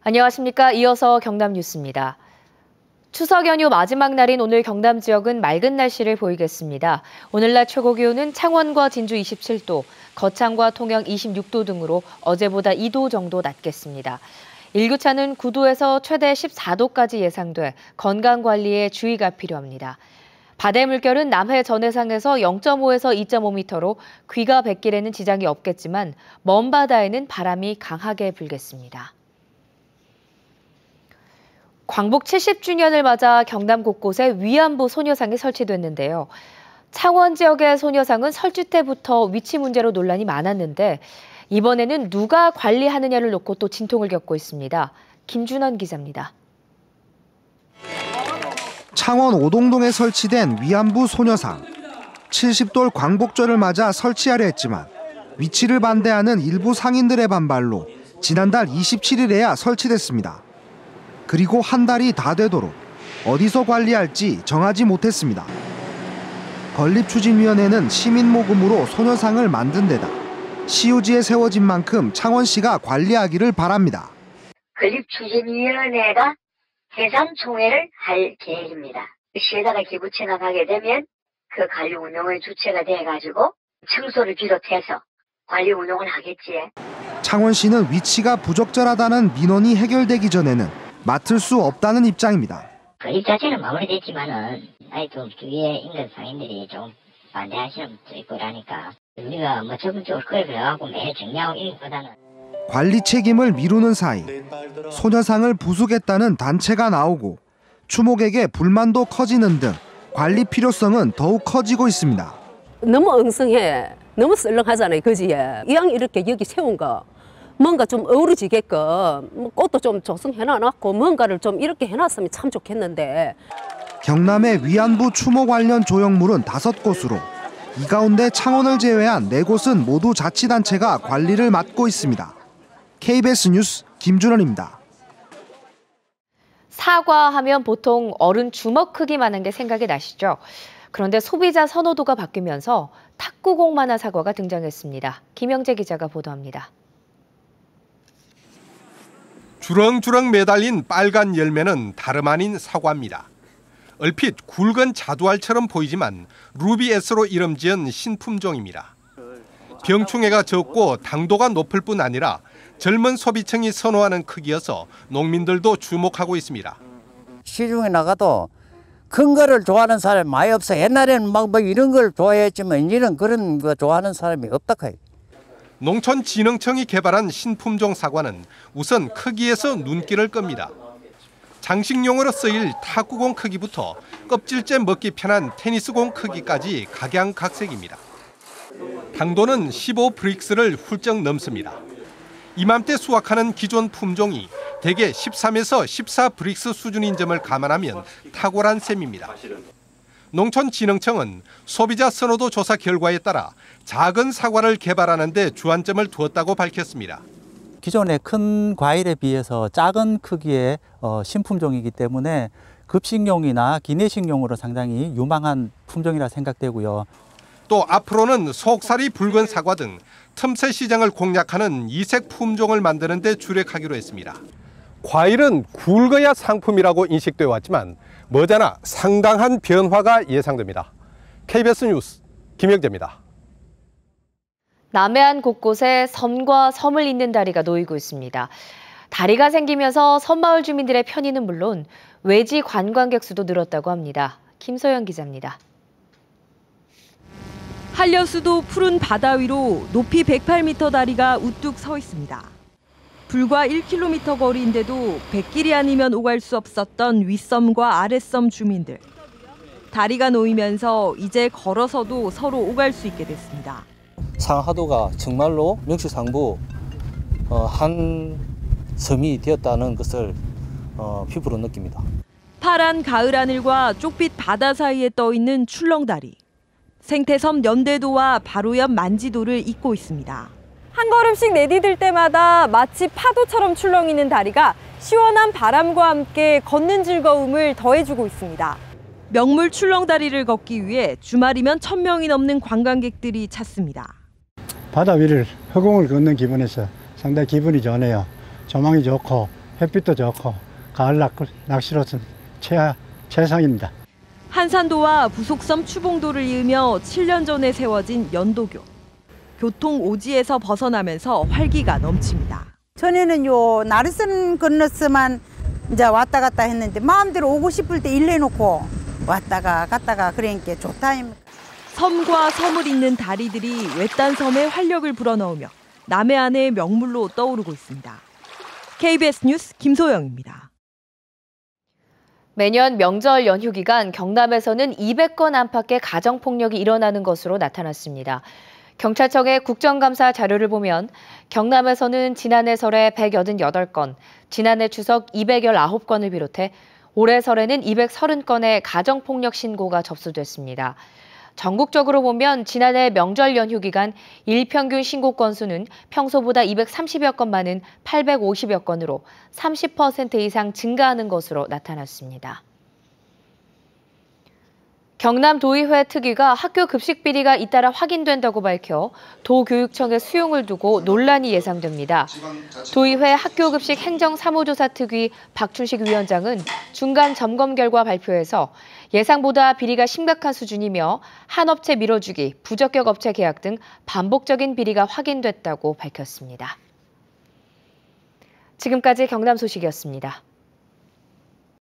안녕하십니까. 이어서 경남 뉴스입니다. 추석 연휴 마지막 날인 오늘 경남 지역은 맑은 날씨를 보이겠습니다. 오늘 낮 최고 기온은 창원과 진주 27도, 거창과 통영 26도 등으로 어제보다 2도 정도 낮겠습니다. 일교차는 9도에서 최대 14도까지 예상돼 건강관리에 주의가 필요합니다. 바다의 물결은 남해 전해상에서 0.5에서 2.5m로 귀가 뱃길에는 지장이 없겠지만 먼 바다에는 바람이 강하게 불겠습니다. 광복 70주년을 맞아 경남 곳곳에 위안부 소녀상이 설치됐는데요. 창원 지역의 소녀상은 설치 때부터 위치 문제로 논란이 많았는데 이번에는 누가 관리하느냐를 놓고 또 진통을 겪고 있습니다. 김준원 기자입니다. 창원 오동동에 설치된 위안부 소녀상. 70돌 광복절을 맞아 설치하려 했지만 위치를 반대하는 일부 상인들의 반발로 지난달 27일에야 설치됐습니다. 그리고 한 달이 다 되도록 어디서 관리할지 정하지 못했습니다. 건립추진위원회는 시민 모금으로 소녀상을 만든 데다 시효지에 세워진 만큼 창원시가 관리하기를 바랍니다. 건립추진위원회가 해상총회를 할 계획입니다. 시에다가 기부 체납하게 되면 그 관리 운영의 주체가 돼가지고 청소를 비롯해서 관리 운영을 하겠지. 창원시는 위치가 부적절하다는 민원이 해결되기 전에는 맡을 수 없다는 입장입니다. 건립 자체는 마무리됐지만은 아직도 주위에 인근 상인들이 좀 반대하시는 분도 있고 그러니까 우리가 적극적으로 그걸 배워갖고 매일 정리하고 이런 것보다는 관리 책임을 미루는 사이 소녀상을 부수겠다는 단체가 나오고 추목에게 불만도 커지는 등 관리 필요성은 더욱 커지고 있습니다. 너무 엉성해. 너무 썰렁하잖아요. 그지에. 이왕 이렇게 여기 세운 거 뭔가 좀 어우러지게끔 꽃도 좀 조성해놔놓고 뭔가를 좀 이렇게 해놨으면 참 좋겠는데. 경남의 위안부 추모 관련 조형물은 5곳으로 이 가운데 창원을 제외한 4곳은 모두 자치단체가 관리를 맡고 있습니다. KBS 뉴스 김준원입니다. 사과하면 보통 어른 주먹 크기만한 게 생각이 나시죠? 그런데 소비자 선호도가 바뀌면서 탁구공만한 사과가 등장했습니다. 김영재 기자가 보도합니다. 주렁주렁 매달린 빨간 열매는 다름 아닌 사과입니다. 얼핏 굵은 자두알처럼 보이지만 루비S로 이름 지은 신품종입니다. 병충해가 적고 당도가 높을 뿐 아니라 젊은 소비층이 선호하는 크기여서 농민들도 주목하고 있습니다. 시중에 나가도 큰 거를 좋아하는 사람이 많이 없어. 옛날에는 막 이런 걸 좋아했지만 이제는 그런 거 좋아하는 사람이 없다 카이. 농촌진흥청이 개발한 신품종 사과는 우선 크기에서 눈길을 끕니다. 장식용으로 쓰일 탁구공 크기부터 껍질째 먹기 편한 테니스공 크기까지 각양각색입니다. 당도는 15브릭스를 훌쩍 넘습니다. 이맘때 수확하는 기존 품종이 대개 13에서 14브릭스 수준인 점을 감안하면 탁월한 셈입니다. 농촌진흥청은 소비자 선호도 조사 결과에 따라 작은 사과를 개발하는 데 주안점을 두었다고 밝혔습니다. 기존의 큰 과일에 비해서 작은 크기의 신품종이기 때문에 급식용이나 기내식용으로 상당히 유망한 품종이라 생각되고요. 또 앞으로는 속살이 붉은 사과 등 틈새 시장을 공략하는 이색 품종을 만드는 데 주력하기로 했습니다. 과일은 굵어야 상품이라고 인식되어 왔지만 머지않아 상당한 변화가 예상됩니다. KBS 뉴스 김영재입니다. 남해안 곳곳에 섬과 섬을 잇는 다리가 놓이고 있습니다. 다리가 생기면서 섬마을 주민들의 편의는 물론 외지 관광객 수도 늘었다고 합니다. 김소연 기자입니다. 한려수도 푸른 바다 위로 높이 108m 다리가 우뚝 서 있습니다. 불과 1km 거리인데도 백길이 아니면 오갈 수 없었던 윗섬과 아랫섬 주민들. 다리가 놓이면서 이제 걸어서도 서로 오갈 수 있게 됐습니다. 상하도가 정말로 명실상부 한 섬이 되었다는 것을 피부로 느낍니다. 파란 가을 하늘과 쪽빛 바다 사이에 떠 있는 출렁다리. 생태섬 연대도와 바로 옆 만지도를 잇고 있습니다. 한 걸음씩 내디딜 때마다 마치 파도처럼 출렁이는 다리가 시원한 바람과 함께 걷는 즐거움을 더해주고 있습니다. 명물 출렁다리를 걷기 위해 주말이면 1000명이 넘는 관광객들이 찾습니다. 바다 위를 허공을 걷는 기분에서 상당히 기분이 좋네요. 조망이 좋고 햇빛도 좋고 가을 낚시로서는 최상입니다. 한산도와 부속섬 추봉도를 이으며 7년 전에 세워진 연도교. 교통 오지에서 벗어나면서 활기가 넘칩니다. 전에는 요 나르선 건너서만 이제 왔다 갔다 했는데 마음대로 오고 싶을 때 일 내놓고 왔다가 갔다가 그러니까 좋다. 섬과 섬을 잇는 다리들이 외딴 섬에 활력을 불어넣으며 남해안의 명물로 떠오르고 있습니다. KBS 뉴스 김소영입니다. 매년 명절 연휴 기간 경남에서는 200건 안팎의 가정폭력이 일어나는 것으로 나타났습니다. 경찰청의 국정감사 자료를 보면 경남에서는 지난해 설에 188건, 지난해 추석 219건을 비롯해 올해 설에는 230건의 가정폭력 신고가 접수됐습니다. 전국적으로 보면 지난해 명절 연휴 기간 일평균 신고 건수는 평소보다 230여 건 많은 850여 건으로 30% 이상 증가하는 것으로 나타났습니다. 경남도의회 특위가 학교 급식 비리가 잇따라 확인된다고 밝혀 도교육청의 수용을 두고 논란이 예상됩니다. 도의회 학교급식 행정사무조사 특위 박춘식 위원장은 중간 점검 결과 발표에서 예상보다 비리가 심각한 수준이며 한 업체 밀어주기, 부적격 업체 계약 등 반복적인 비리가 확인됐다고 밝혔습니다. 지금까지 경남 소식이었습니다.